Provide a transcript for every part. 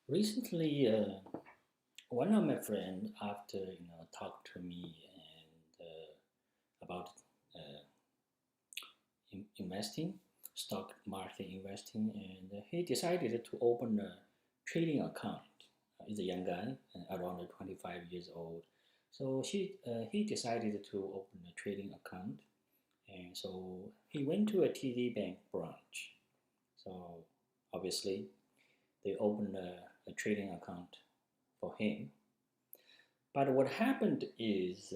Recently, one of my friends, after talked to me and about uh, investing, stock market investing, and he decided to open a trading account. He's a young guy, around 25 years old. So he decided to open a trading account, and so he went to a TD Bank branch. So obviously, they opened a trading account for him. But what happened is,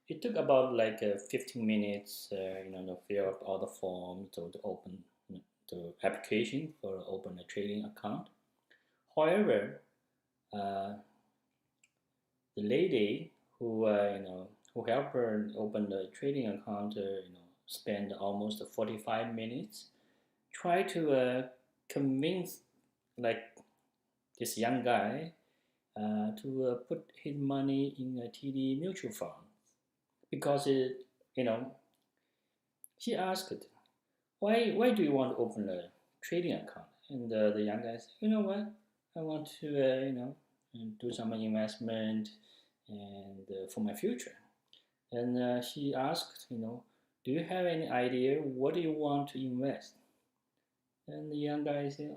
it took about like 15 minutes, to fill up all the forms to open the application for open a trading account. However, uh, the lady who helped her open the trading account, spent almost 45 minutes try to convince like this young guy to put his money in a TD mutual fund because you know she asked, why do you want to open a trading account? And the young guy said, you know what, I want to do some investment and for my future. And she asked, do you have any idea what do you want to invest? And the young guy said,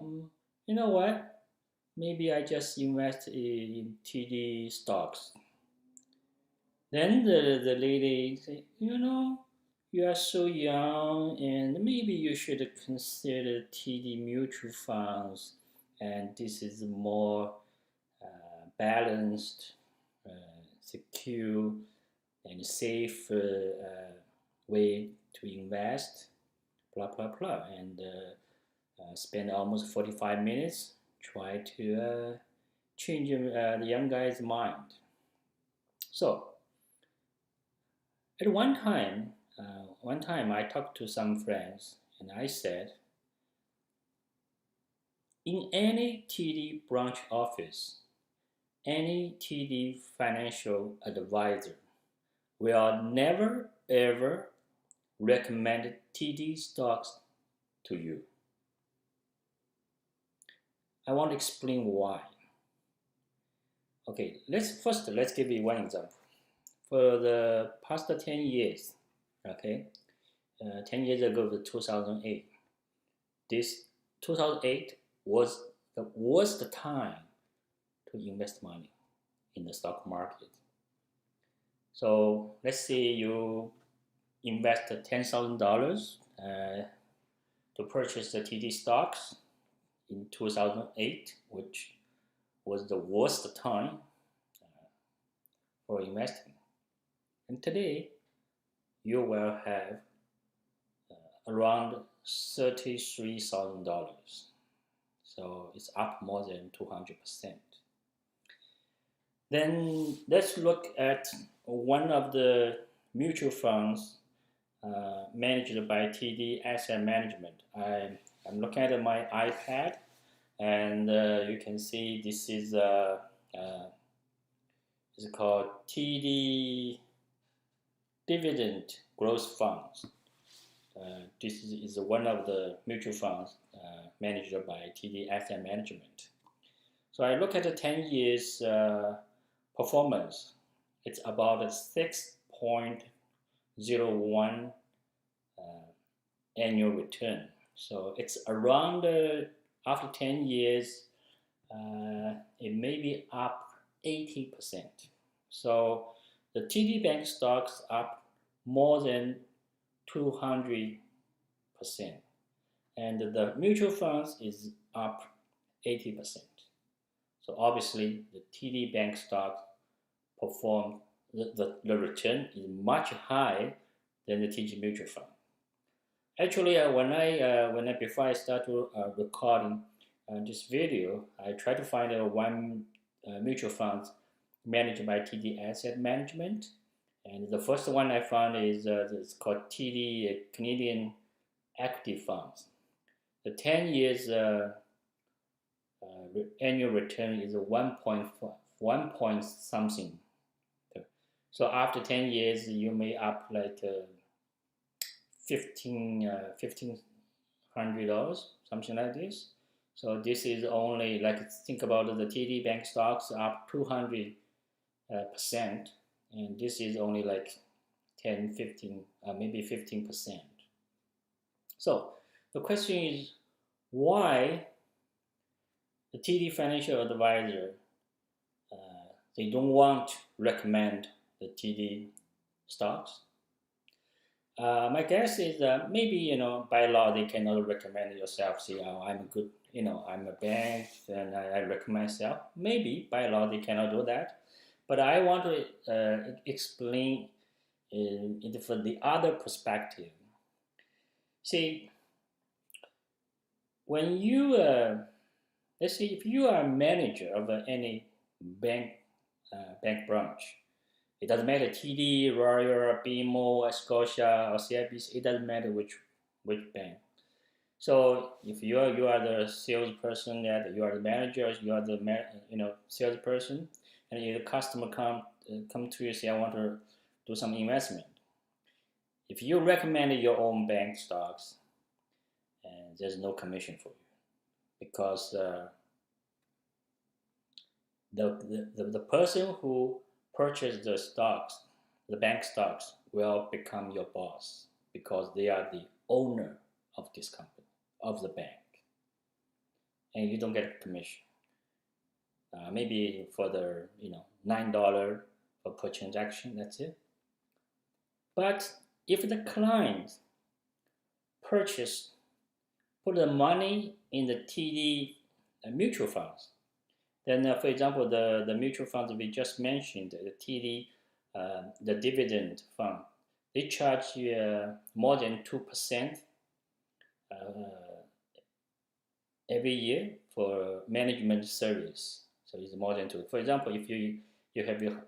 you know what, maybe I just invest in TD stocks. Then the lady said, you are so young and maybe you should consider TD mutual funds, and this is a more balanced, secure, and safe way to invest, blah, blah, blah. And spend almost 45 minutes try to change the young guy's mind. So at one time I talked to some friends and I said, in any TD branch office, any TD financial advisor will never ever recommend TD stocks to you. I want to explain why. Okay, let's give you one example. For the past 10 years, okay, 10 years ago, the 2008, this 2008 was the worst time to invest money in the stock market. So let's say you invest $10,000 to purchase the TD stocks in 2008, which was the worst time for investing. And today, you will have around $33,000. So it's up more than 200%. Then let's look at one of the mutual funds managed by TD Asset Management. I'm looking at my iPad, and you can see this is it's called TD Dividend Growth Funds. This is one of the mutual funds managed by TD Asset Management. So I look at the 10 years performance. It's about a 6.01 annual return. So it's around, after 10 years, it may be up 80%. So the TD Bank stocks up more than 200%. And the mutual funds is up 80%. So obviously the TD Bank stock perform the return is much higher than the TD mutual fund. Actually, when I before I start recording this video, I try to find one mutual fund managed by TD Asset Management, and the first one I found is it's called TD Canadian Equity Funds. The 10 years annual return is a 1 point something. So after 10 years, you may up like 15 $1,500, something like this. So this is only like, think about the TD Bank stocks up 200%, and this is only like 10, 15, maybe 15%. So the question is, why the TD financial advisor, they don't want to recommend the TD stocks? My guess is that maybe, by law they cannot recommend yourself. Say, oh, I'm a good, I'm a bank and I recommend myself. Maybe by law they cannot do that. But I want to explain it from the other perspective. See, when you, let's say, if you are a manager of any bank branch, it doesn't matter TD, Royal, BMO, Scotia, or CIBC. It doesn't matter which bank. So if you are the salesperson, that you are the manager, you are the salesperson, and the customer come to you, say, I want to do some investment. If you recommend your own bank stocks, and there's no commission for you, because the person who purchased the stocks, the bank stocks, will become your boss because they are the owner of this company, of the bank, and you don't get a commission. Maybe for the $9 per transaction, that's it. But if the client put the money in the TD mutual funds, then, for example, the mutual funds we just mentioned, the TD, the dividend fund, they charge you more than 2% every year for management service. So it's more than 2. For example, if you have your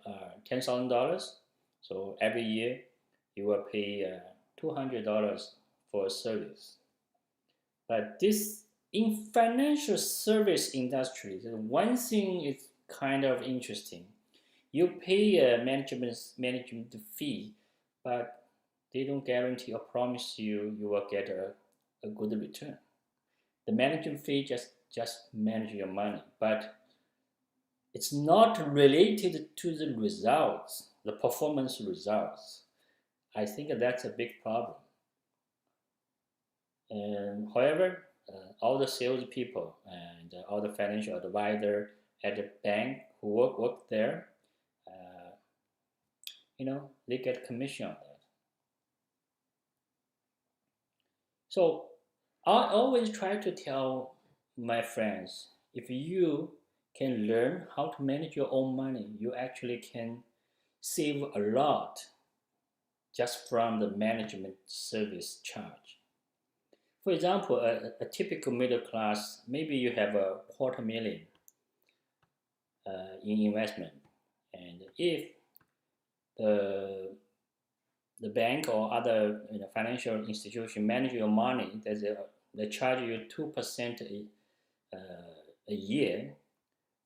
$10,000, so every year you will pay $200 for a service. But this, in financial service industry, one thing is kind of interesting. You pay a management fee, but they don't guarantee or promise you will get a good return. The management fee just manage your money, but it's not related to the results, the performance results. I think that's a big problem. And however, all the salespeople and all the financial advisor at the bank who work there, they get commission on that. So I always try to tell my friends, if you can learn how to manage your own money, you actually can save a lot just from the management service charge. For example, a typical middle class, maybe you have $250,000 in investment, and if the bank or other financial institution manage your money, they charge you 2% a year,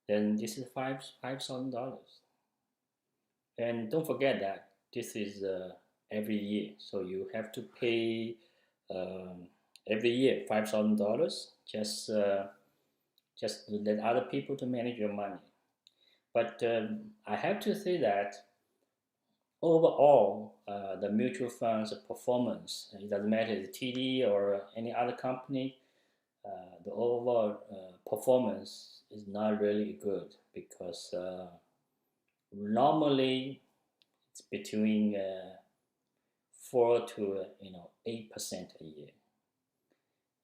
then this is $5,000. And don't forget that this is every year, so you have to pay every year $5,000 just to let other people to manage your money. But I have to say that overall, the mutual funds performance, it doesn't matter the TD or any other company, the overall performance is not really good, because normally it's between 4 to 8% a year.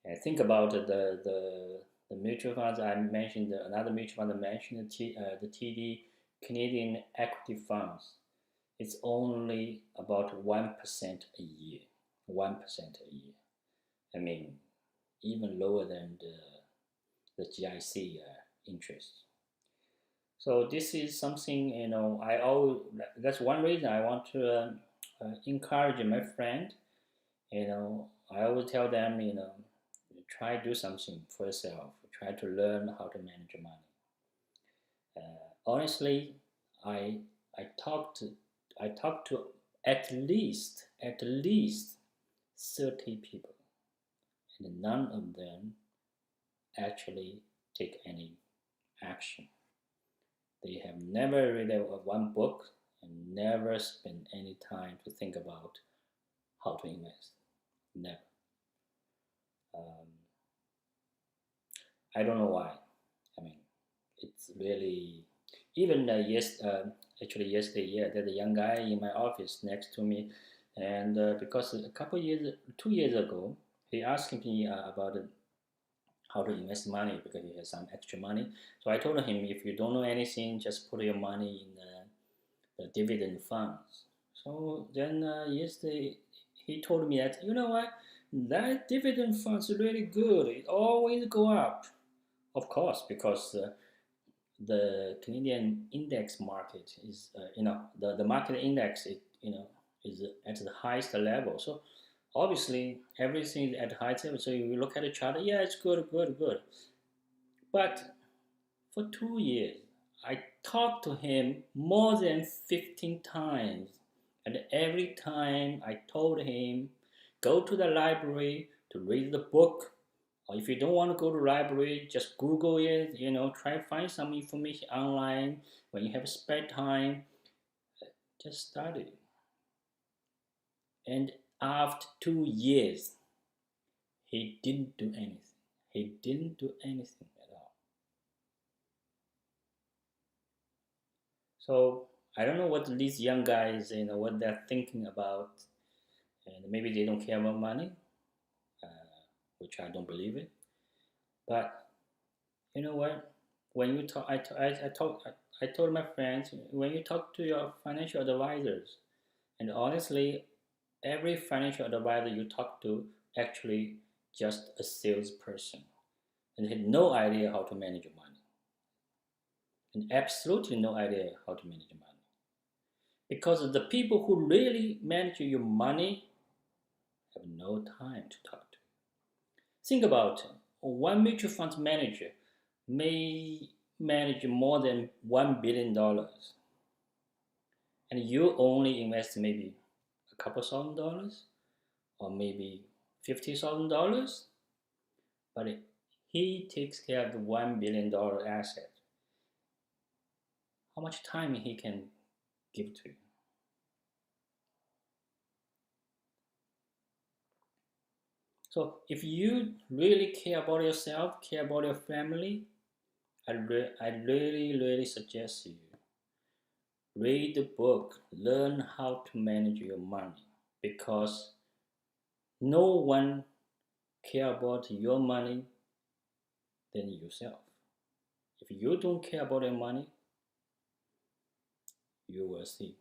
And think about the mutual funds I mentioned. Another mutual fund I mentioned, the TD Canadian Equity Funds. It's only about 1% a year. 1% a year. I mean, even lower than the GIC interest. So this is something, that's one reason I want to encourage my friend. I always tell them, try to do something for yourself. Try to learn how to manage your money. Honestly, I talked to at least 30 people, and none of them actually take any action. They have never read one book and never spent any time to think about how to invest. Never. Um, I don't know why. I mean, it's really even actually yesterday, yeah, there's a young guy in my office next to me, and because a couple years, 2 years ago, he asked me about how to invest money because he has some extra money. So I told him, if you don't know anything, just put your money in the dividend funds. So then yesterday he told me that, you know what, that dividend funds is really good. It always go up. Of course, because the Canadian index market is, the market index, is at the highest level. So obviously everything is at the highest level. So you look at the chart, yeah, it's good, good, good. But for 2 years, I talked to him more than 15 times. And every time I told him, go to the library to read the book. Or if you don't want to go to the library, just Google it, try to find some information online. When you have spare time, just study. And after 2 years, he didn't do anything. He didn't do anything at all. So I don't know what these young guys, what they're thinking about, and maybe they don't care about money, uh, which I don't believe it. But you know what? When you talk, I told my friends, when you talk to your financial advisors, and honestly, every financial advisor you talk to actually just a salesperson, and they had no idea how to manage your money, and absolutely no idea how to manage your money. Because the people who really manage your money have no time to talk to you. Think about it. One mutual fund manager may manage more than $1 billion, and you only invest maybe a couple $1,000 or maybe $50,000, but he takes care of the $1 billion asset. How much time he can give to you? So if you really care about yourself, care about your family, I really, really suggest you read the book, learn how to manage your money, because no one care about your money than yourself. If you don't care about your money, you will see.